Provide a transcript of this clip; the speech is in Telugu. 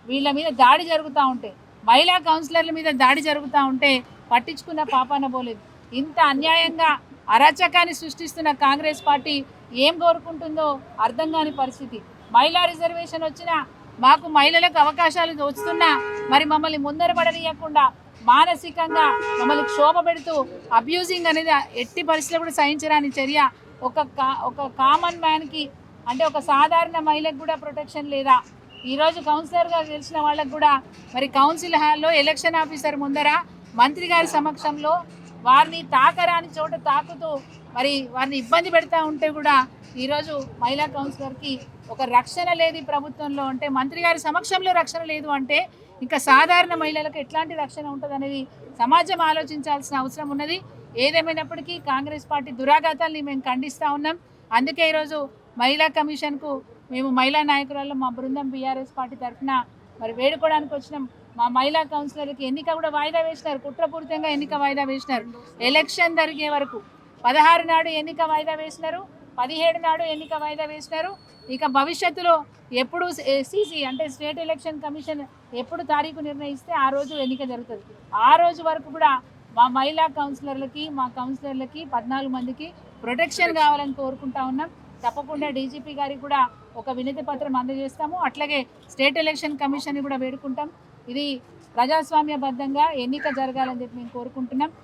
వీళ్ళ మీద దాడి జరుగుతూ ఉంటే, మహిళా కౌన్సిలర్ల మీద దాడి జరుగుతూ ఉంటే పట్టించుకున్న పాపాన పోలేదు. ఇంత అన్యాయంగా అరాచకాన్ని సృష్టిస్తున్న కాంగ్రెస్ పార్టీ ఏం కోరుకుంటుందో అర్థం కాని పరిస్థితి. మహిళా రిజర్వేషన్ వచ్చినా, మాకు మహిళలకు అవకాశాలు వస్తున్నా మరి మమ్మల్ని ముందర పడనీయకుండా మానసికంగా మమ్మల్ని క్షోభ పెడుతూ అబ్యూజింగ్ అనేది ఎట్టి పరిస్థితుల్లో కూడా సహించరాని చర్య. ఒక కామన్ మ్యాన్కి అంటే ఒక సాధారణ మహిళకు కూడా ప్రొటెక్షన్ లేదా? ఈరోజు కౌన్సిలర్గా గెలిచిన వాళ్ళకు కూడా మరి కౌన్సిల్ హాల్లో ఎలక్షన్ ఆఫీసర్ ముందర మంత్రి గారి సమక్షంలో వారిని తాకరాని చోట తాకుతూ మరి వారిని ఇబ్బంది పెడతా ఉంటే కూడా ఈరోజు మహిళా కౌన్సిలర్కి ఒక రక్షణ లేదు ఈ ప్రభుత్వంలో. అంటే మంత్రి గారి సమక్షంలో రక్షణ లేదు అంటే ఇంకా సాధారణ మహిళలకు ఎట్లాంటి రక్షణ ఉంటుంది అనేది సమాజం ఆలోచించాల్సిన అవసరం ఉన్నది. ఏదేమైనప్పటికీ కాంగ్రెస్ పార్టీ దురాఘాతాల్ని మేము ఖండిస్తూ ఉన్నాం. అందుకే ఈరోజు మహిళా కమిషన్కు మేము మహిళా నాయకురాలు మా బృందం బీఆర్ఎస్ పార్టీ తరఫున మరి వేడుకోవడానికి వచ్చినాం. మా మహిళా కౌన్సిలర్కి ఎన్నిక కూడా వాయిదా వేసినారు, కుట్రపూరితంగా ఎన్నిక వాయిదా వేసినారు. ఎలక్షన్ జరిగే వరకు 16 నాడు ఎన్నిక వాయిదా వేసినారు, 17 నాడు ఎన్నిక వాయిదా వేసినారు. ఇక భవిష్యత్తులో ఎప్పుడు ఎస్సీసీ అంటే స్టేట్ ఎలక్షన్ కమిషన్ ఎప్పుడు తారీఖు నిర్ణయిస్తే ఆ రోజు ఎన్నిక జరుగుతుంది. ఆ రోజు వరకు కూడా మా మహిళా కౌన్సిలర్లకి మా కౌన్సిలర్లకి 14 మందికి ప్రొటెక్షన్ కావాలని కోరుకుంటా ఉన్నాం. తప్పకుండా డీజీపీ గారికి కూడా ఒక వినతి పత్రం అందజేస్తాము. అట్లాగే స్టేట్ ఎలక్షన్ కమిషన్ కూడా వేడుకుంటాం. ఇది ప్రజాస్వామ్యబద్ధంగా ఎన్నిక జరగాలని చెప్పి మేము కోరుకుంటున్నాం.